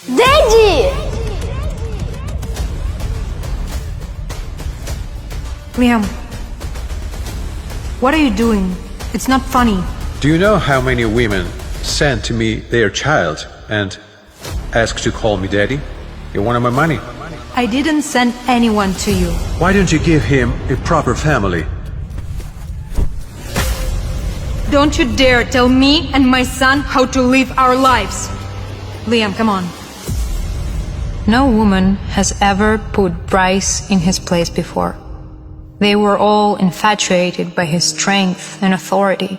Daddy! Liam, what are you doing? It's not funny. Do you know how many women send to me their child and ask to call me daddy? You wanted my money. I didn't send anyone to you. Why don't you give him a proper family? Don't you dare tell me and my son how to live our lives. Liam, come on. No woman has ever put Bryce in his place before. They were all infatuated by his strength and authority.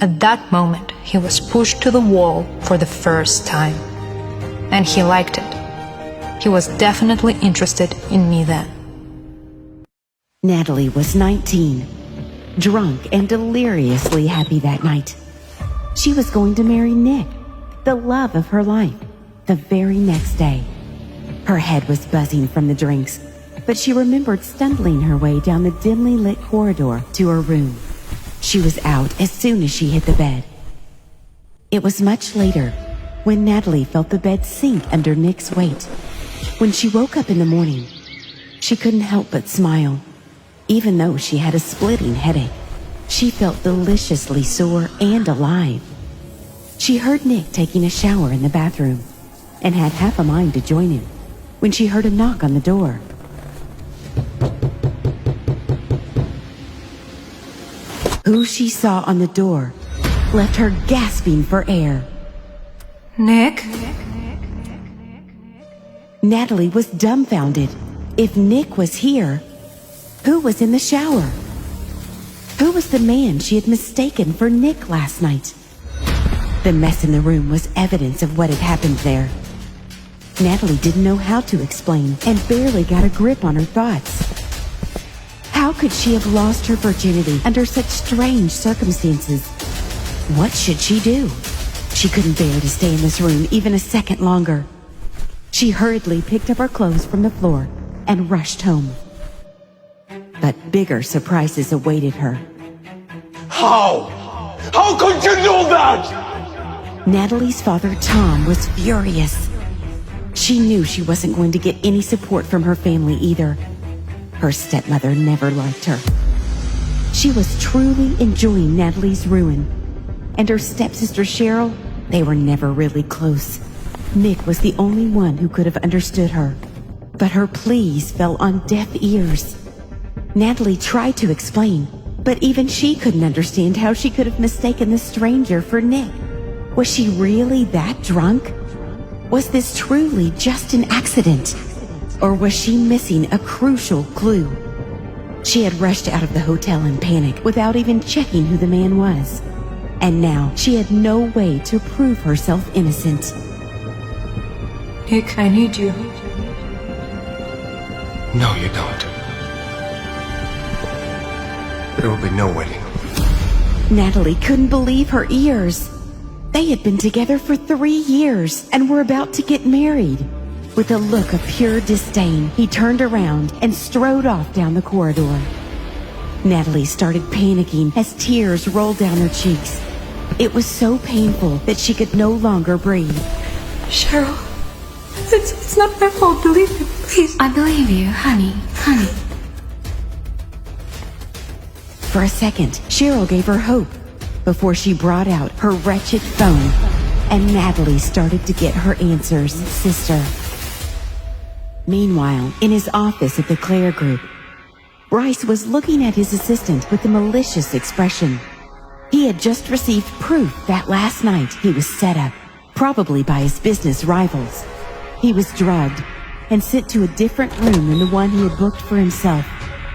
At that moment, he was pushed to the wall for the first time. And he liked it. He was definitely interested in me then. Natalie was 19, drunk and deliriously happy that night. She was going to marry Nick, the love of her life, the very next day. Her head was buzzing from the drinks, but she remembered stumbling her way down the dimly lit corridor to her room. She was out as soon as she hit the bed. It was much later when Natalie felt the bed sink under Nick's weight. When she woke up in the morning, she couldn't help but smile. Even though she had a splitting headache, she felt deliciously sore and alive. She heard Nick taking a shower in the bathroom and had half a mind to join him when she heard a knock on the door. Who she saw on the door left her gasping for air. Nick? Natalie was dumbfounded. If Nick was here, who was in the shower? Who was the man she had mistaken for Nick last night? The mess in the room was evidence of what had happened there. Natalie didn't know how to explain and barely got a grip on her thoughts. How could she have lost her virginity under such strange circumstances? What should she do? She couldn't bear to stay in this room even a second longer. She hurriedly picked up her clothes from the floor and rushed home. But bigger surprises awaited her. How? How could you do that? Natalie's father, Tom, was furious. She knew she wasn't going to get any support from her family either. Her stepmother never liked her. She was truly enjoying Natalie's ruin. And her stepsister Cheryl, they were never really close. Nick was the only one who could have understood her. But her pleas fell on deaf ears. Natalie tried to explain, but even she couldn't understand how she could have mistaken the stranger for Nick. Was she really that drunk? Was this truly just an accident? Or was she missing a crucial clue? She had rushed out of the hotel in panic without even checking who the man was. And now she had no way to prove herself innocent. Nick, I need you. No, you don't. There will be no wedding. Natalie couldn't believe her ears. They had been together for 3 years and were about to get married. With a look of pure disdain, he turned around and strode off down the corridor. Natalie started panicking as tears rolled down her cheeks. It was so painful that she could no longer breathe. Cheryl, it's not my fault, believe me, please. I believe you, honey. For a second, Cheryl gave her hope before she brought out her wretched phone, and Natalie started to get her answers. Sister. Meanwhile, in his office at the Claire Group, Bryce was looking at his assistant with a malicious expression. He had just received proof that last night he was set up, probably by his business rivals. He was drugged and sent to a different room than the one he had booked for himself.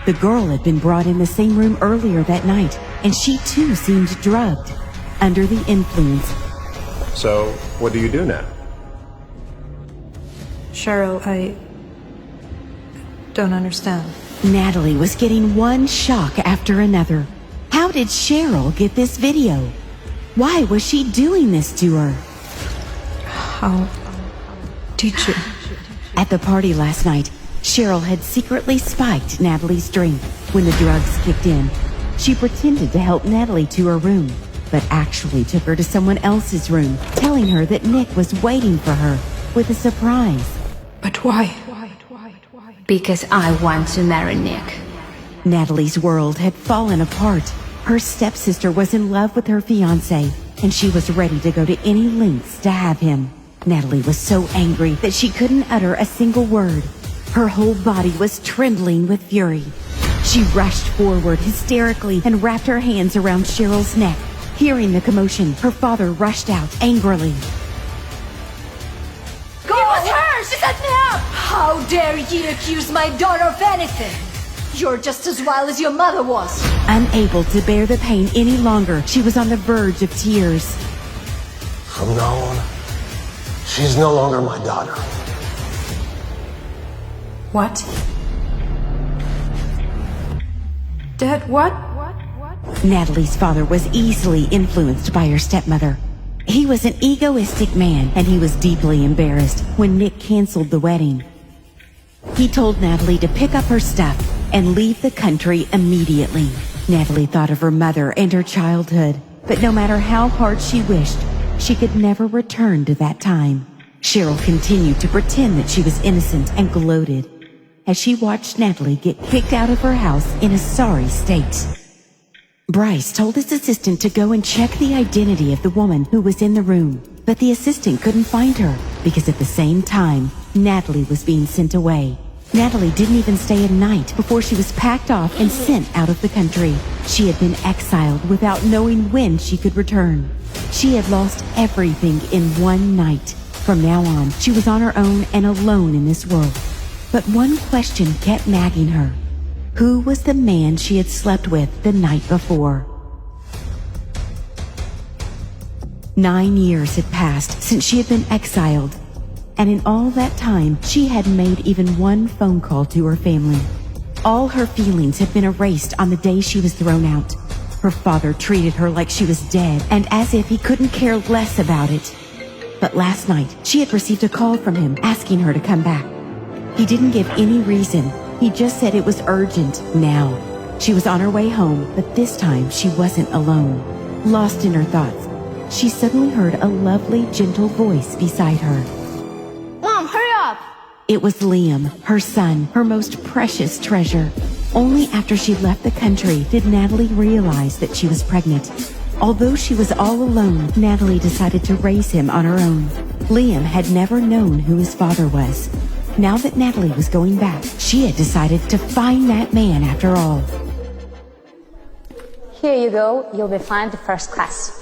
The girl had been brought in the same room earlier that night, and she too seemed drugged, under the influence. So, what do you do now? Cheryl, I don't understand. Natalie was getting one shock after another. How did Cheryl get this video? Why was she doing this to her? How did you? At the party last night, Cheryl had secretly spiked Natalie's drink. When the drugs kicked in, she pretended to help Natalie to her room, but actually took her to someone else's room, telling her that Nick was waiting for her. with a surprise. But why? Because I want to marry Nick. Natalie's world had fallen apart. Her stepsister was in love with her fiancé, and she was ready to go to any lengths to have him. Natalie was so angry that she couldn't utter a single word. Her whole body was trembling with fury. She rushed forward hysterically and wrapped her hands around Cheryl's neck. Hearing the commotion, her father rushed out angrily. It was her! She set me up! How dare you accuse my daughter of anything? You're just as wild as your mother was. Unable to bear the pain any longer, she was on the verge of tears. From now on, she's no longer my daughter. What? Dad, what? Natalie's father was easily influenced by her stepmother. He was an egoistic man, and he was deeply embarrassed when Nick canceled the wedding. He told Natalie to pick up her stuff and leave the country immediately. Natalie thought of her mother and her childhood, but no matter how hard she wished, she could never return to that time. Cheryl continued to pretend that she was innocent and gloated as she watched Natalie get kicked out of her house in a sorry state. Bryce told his assistant to go and check the identity of the woman who was in the room, but the assistant couldn't find her because at the same time, Natalie was being sent away. Natalie didn't even stay a night before she was packed off and sent out of the country. She had been exiled without knowing when she could return. She had lost everything in one night. From now on, she was on her own and alone in this world. But one question kept nagging her. Who was the man she had slept with the night before? 9 years had passed since she had been exiled, and in all that time, she had made even one phone call to her family. All her feelings had been erased on the day she was thrown out. Her father treated her like she was dead, and as if he couldn't care less about it. But last night, she had received a call from him asking her to come back. He didn't give any reason. He just said it was urgent now. She was on her way home, but this time she wasn't alone. Lost in her thoughts, she suddenly heard a lovely, gentle voice beside her. Mom, hurry up! It was Liam, her son, her most precious treasure. Only after she left the country did Natalie realize that she was pregnant. Although she was all alone, Natalie decided to raise him on her own. Liam had never known who his father was. Now that Natalie was going back, she had decided to find that man after all. Here you go. You'll be flying to first class.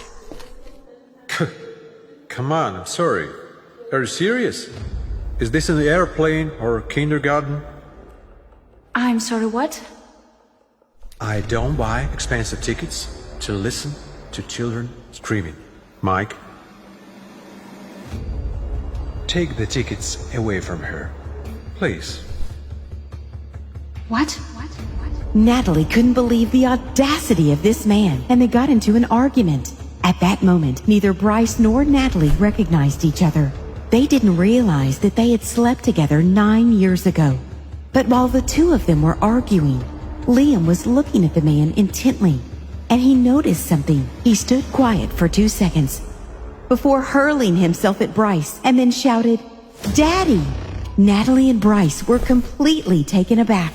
Come on, I'm sorry. Are you serious? Is this an airplane or kindergarten? I'm sorry, what? I don't buy expensive tickets to listen to children screaming. Mike, take the tickets away from her, please. What? Natalie couldn't believe the audacity of this man, and they got into an argument. At that moment, neither Bryce nor Natalie recognized each other. They didn't realize that they had slept together 9 years ago. But while the two of them were arguing, Liam was looking at the man intently, and he noticed something. He stood quiet for 2 seconds before hurling himself at Bryce and then shouted, "Daddy!" Natalie and Bryce were completely taken aback.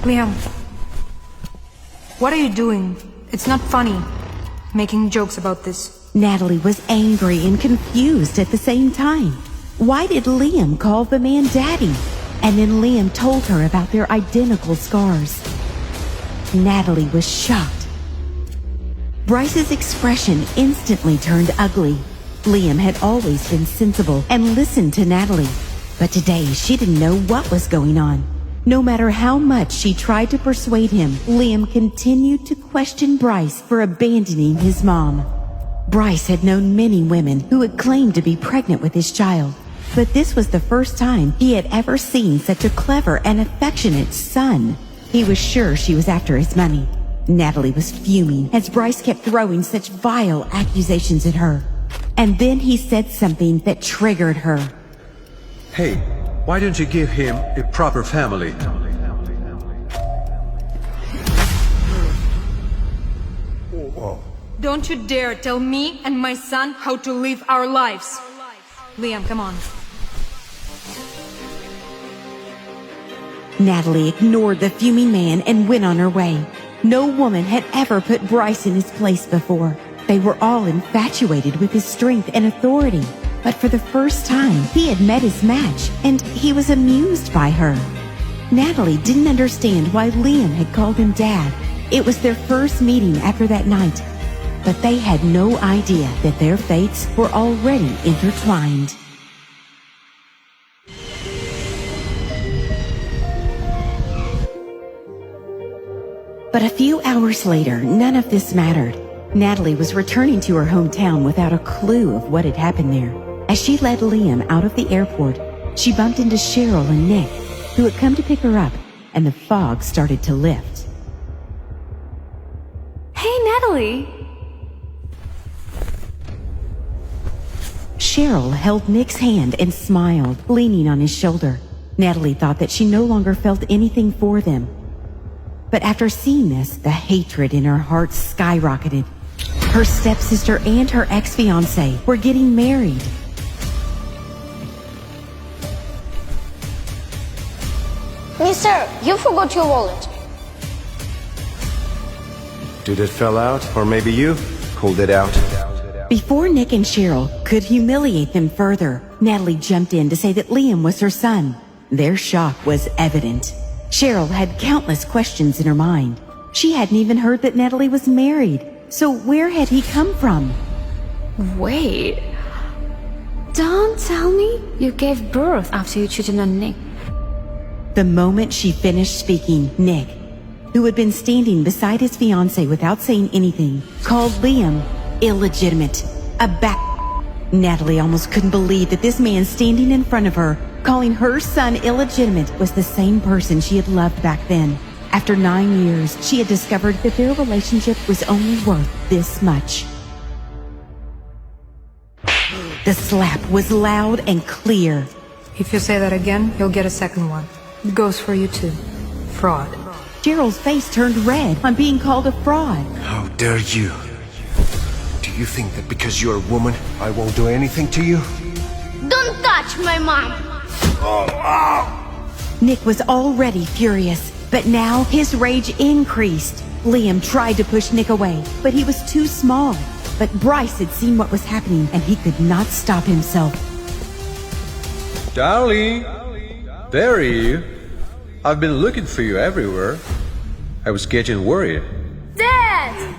Liam, what are you doing? It's not funny, making jokes about this. Natalie was angry and confused at the same time. Why did Liam call the man Daddy? And then Liam told her about their identical scars. Natalie was shocked. Bryce's expression instantly turned ugly. Liam had always been sensible and listened to Natalie, but today she didn't know what was going on. No matter how much she tried to persuade him, Liam continued to question Bryce for abandoning his mom. Bryce had known many women who had claimed to be pregnant with his child, but this was the first time he had ever seen such a clever and affectionate son. He was sure she was after his money. Natalie was fuming as Bryce kept throwing such vile accusations at her. And then he said something that triggered her. Hey, why don't you give him a proper family? Don't you dare tell me and my son how to live our lives. Liam, come on. Natalie ignored the fuming man and went on her way. No woman had ever put Bryce in his place before. They were all infatuated with his strength and authority. But for the first time, he had met his match, and he was amused by her. Natalie didn't understand why Liam had called him Dad. It was their first meeting after that night. But they had no idea that their fates were already intertwined. But a few hours later, none of this mattered. Natalie was returning to her hometown without a clue of what had happened there. As she led Liam out of the airport, she bumped into Cheryl and Nick, who had come to pick her up, and the fog started to lift. Hey, Natalie! Cheryl held Nick's hand and smiled, leaning on his shoulder. Natalie thought that she no longer felt anything for them. But after seeing this, the hatred in her heart skyrocketed. Her stepsister and her ex-fiancé were getting married. Mister, you forgot your wallet. Did it fell out? Or maybe you pulled it out? Before Nick and Cheryl could humiliate them further, Natalie jumped in to say that Liam was her son. Their shock was evident. Cheryl had countless questions in her mind. She hadn't even heard that Natalie was married. So where had he come from? Wait. Don't tell me you gave birth after you cheated on Nick. The moment she finished speaking, Nick, who had been standing beside his fiancée without saying anything, called Liam illegitimate. Natalie almost couldn't believe that this man standing in front of her, calling her son illegitimate, was the same person she had loved back then. After 9 years, she had discovered that their relationship was only worth this much. The slap was loud and clear. If you say that again, you'll get a second one. It goes for you too. Fraud. Cheryl's face turned red on being called a fraud. How dare you? Do you think that because you're a woman, I won't do anything to you? Don't touch my mom! Nick was already furious, but now his rage increased. Liam tried to push Nick away, but he was too small. But Bryce had seen what was happening, and he could not stop himself. Darling, there are you. I've been looking for you everywhere. I was getting worried. Dad!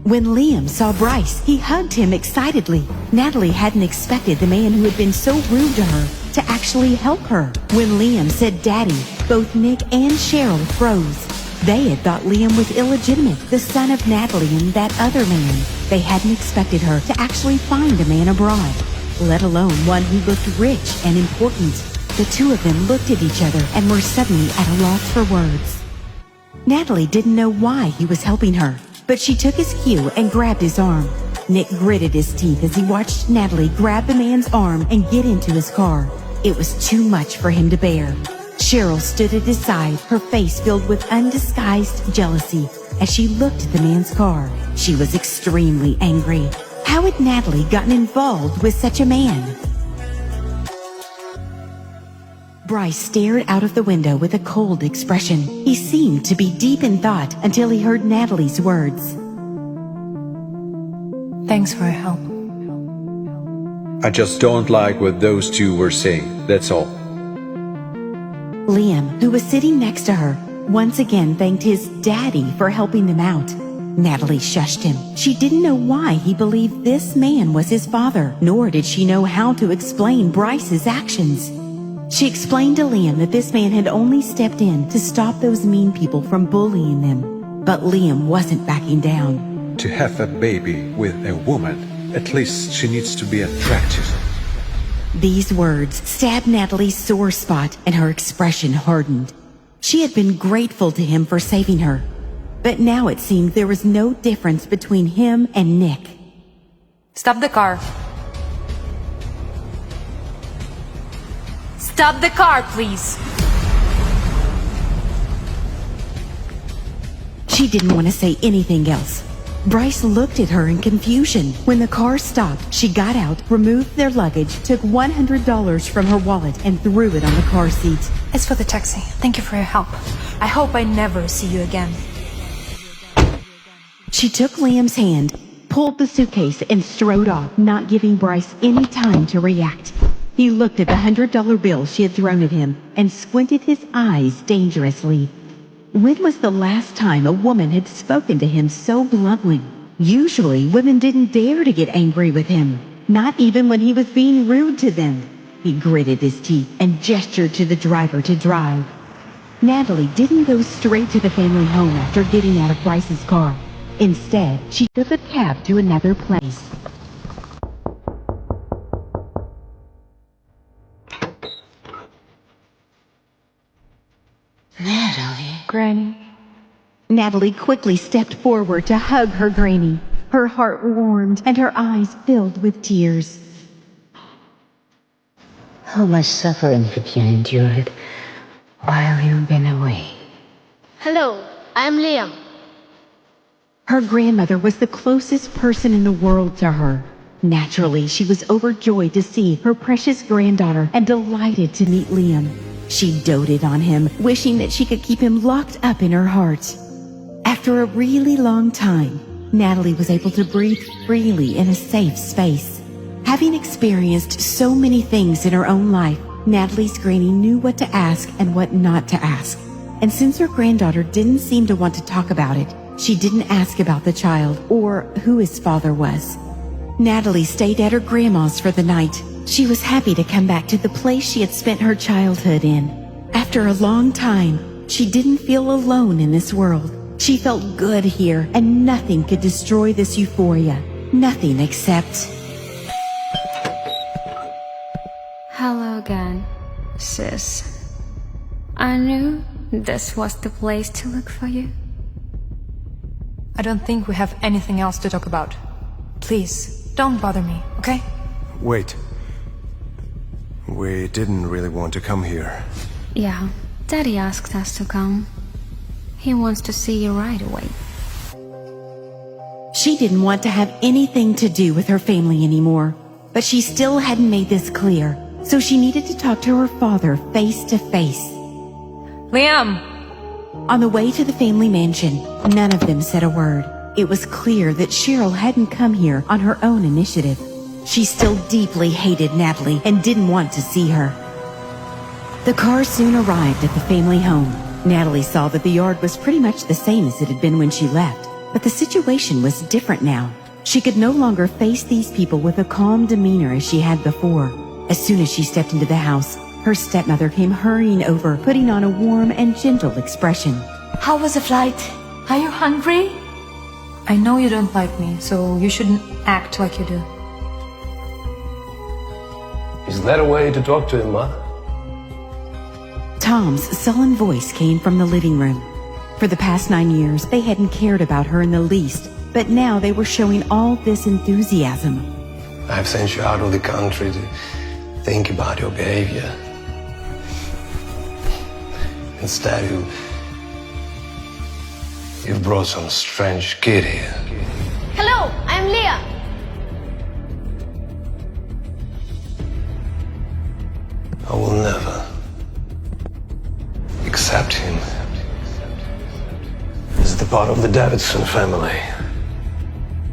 When Liam saw Bryce, he hugged him excitedly. Natalie hadn't expected the man who had been so rude to her to actually help her. When Liam said Daddy, both Nick and Cheryl froze. They had thought Liam was illegitimate, the son of Natalie and that other man. They hadn't expected her to actually find a man abroad, let alone one who looked rich and important. The two of them looked at each other and were suddenly at a loss for words. Natalie didn't know why he was helping her, but she took his cue and grabbed his arm. Nick gritted his teeth as he watched Natalie grab the man's arm and get into his car. It was too much for him to bear. Cheryl stood at his side, her face filled with undisguised jealousy as she looked at the man's car. She was extremely angry. How had Natalie gotten involved with such a man? Bryce stared out of the window with a cold expression. He seemed to be deep in thought until he heard Natalie's words. Thanks for your help. I just don't like what those two were saying, that's all. Liam, who was sitting next to her, once again thanked his daddy for helping them out. Natalie shushed him. She didn't know why he believed this man was his father, nor did she know how to explain Bryce's actions. She explained to Liam that this man had only stepped in to stop those mean people from bullying them. But Liam wasn't backing down. To have a baby with a woman, at least she needs to be attractive. These words stabbed Natalie's sore spot, and her expression hardened. She had been grateful to him for saving her, but now it seemed there was no difference between him and Nick. Stop the car. Stop the car, please. She didn't want to say anything else. Bryce looked at her in confusion. When the car stopped, she got out, removed their luggage, took $100 from her wallet, and threw it on the car seat. It's for the taxi. Thank you for your help. I hope I never see you again. She took Liam's hand, pulled the suitcase, and strode off, not giving Bryce any time to react. He looked at the $100 bill she had thrown at him and squinted his eyes dangerously. When was the last time a woman had spoken to him so bluntly? Usually, women didn't dare to get angry with him, not even when he was being rude to them. He gritted his teeth and gestured to the driver to drive. Natalie didn't go straight to the family home after getting out of Bryce's car. Instead, she took a cab to another place. Granny. Natalie quickly stepped forward to hug her granny. Her heart warmed and her eyes filled with tears. How much suffering have you endured while you've been away? Hello, I'm Liam. Her grandmother was the closest person in the world to her. Naturally, she was overjoyed to see her precious granddaughter and delighted to meet Liam. She doted on him, wishing that she could keep him locked up in her heart. After a really long time, Natalie was able to breathe freely in a safe space. Having experienced so many things in her own life, Natalie's granny knew what to ask and what not to ask. And since her granddaughter didn't seem to want to talk about it, she didn't ask about the child or who his father was. Natalie stayed at her grandma's for the night. She was happy to come back to the place she had spent her childhood in. After a long time, she didn't feel alone in this world. She felt good here, and nothing could destroy this euphoria. Nothing except... Hello again, sis. I knew this was the place to look for you. I don't think we have anything else to talk about. Please, don't bother me, okay? Wait. We didn't really want to come here. Yeah, Daddy asked us to come. He wants to see you right away. She didn't want to have anything to do with her family anymore, but she still hadn't made this clear, so she needed to talk to her father face to face. Liam! On the way to the family mansion, none of them said a word. It was clear that Cheryl hadn't come here on her own initiative. She still deeply hated Natalie and didn't want to see her. The car soon arrived at the family home. Natalie saw that the yard was pretty much the same as it had been when she left, but the situation was different now. She could no longer face these people with a calm demeanor as she had before. As soon as she stepped into the house, her stepmother came hurrying over, putting on a warm and gentle expression. How was the flight? Are you hungry? I know you don't like me, so you shouldn't act like you do. Is that a way to talk to him, Ma? Tom's sullen voice came from the living room. For the past 9 years, they hadn't cared about her in the least, but now they were showing all this enthusiasm. I've sent you out of the country to think about your behavior. Instead, you've brought some strange kid here. Hello, I'm Leah. I will never accept him as the part of the Davidson family.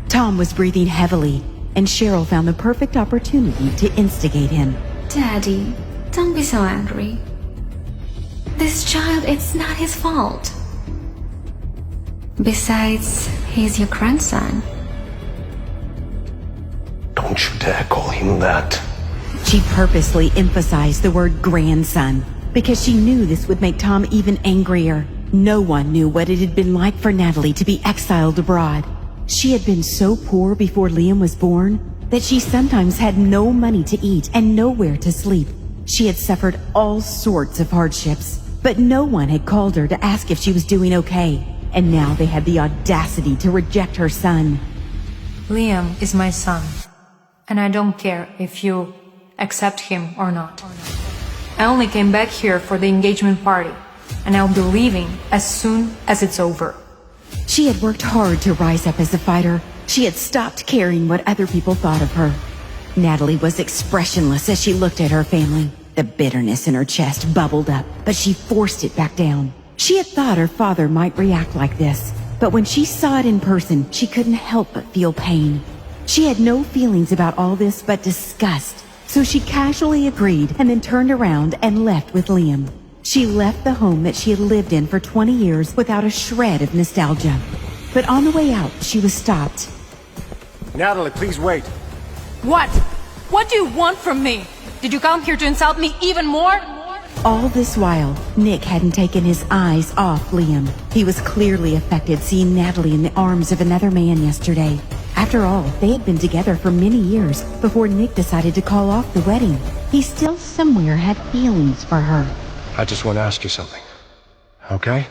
Tom was breathing heavily, and Cheryl found the perfect opportunity to instigate him. Daddy, don't be so angry. This child, it's not his fault. Besides, he's your grandson. Don't you dare call him that. She purposely emphasized the word grandson because she knew this would make Tom even angrier. No one knew what it had been like for Natalie to be exiled abroad. She had been so poor before Liam was born that she sometimes had no money to eat and nowhere to sleep. She had suffered all sorts of hardships, but no one had called her to ask if she was doing okay. And now they had the audacity to reject her son. Liam is my son, and I don't care if you accept him or not. I only came back here for the engagement party, and I'll be leaving as soon as it's over. She had worked hard to rise up as a fighter. She had stopped caring what other people thought of her. Natalie was expressionless as she looked at her family. The bitterness in her chest bubbled up, but she forced it back down. She had thought her father might react like this, but when she saw it in person, she couldn't help but feel pain. She had no feelings about all this but disgust, so she casually agreed and then turned around and left with Liam. She left the home that she had lived in for 20 years without a shred of nostalgia. But on the way out, she was stopped. Natalie, please wait. What? What do you want from me? Did you come here to insult me even more? All this while, Nick hadn't taken his eyes off Liam. He was clearly affected seeing Natalie in the arms of another man yesterday. After all, they had been together for many years before Nick decided to call off the wedding. He still somewhere had feelings for her. I just want to ask you something. Okay?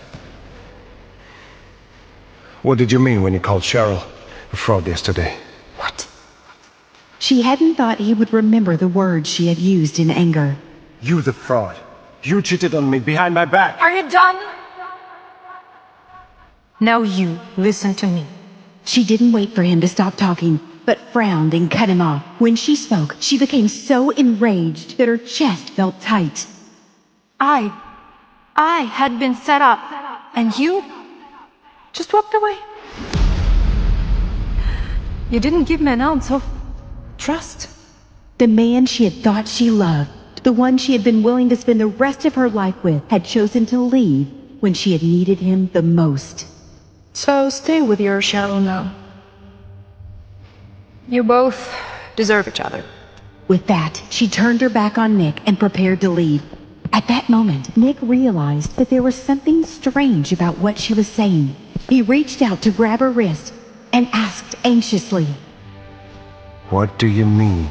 What did you mean when you called Cheryl a fraud yesterday? What? She hadn't thought he would remember the words she had used in anger. You the fraud. You cheated on me behind my back. Are you done? Now you listen to me. She didn't wait for him to stop talking, but frowned and cut him off. When she spoke, she became so enraged that her chest felt tight. I had been set up, and you just walked away. You didn't give me an ounce of trust. The man she had thought she loved, the one she had been willing to spend the rest of her life with, had chosen to leave when she had needed him the most. So stay with your Cheryl now. You both deserve each other. With that, she turned her back on Nick and prepared to leave. At that moment, Nick realized that there was something strange about what she was saying. He reached out to grab her wrist and asked anxiously, What do you mean?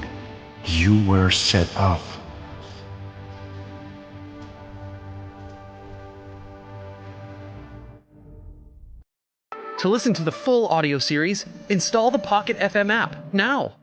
You were set up. To listen to the full audio series, install the Pocket FM app now.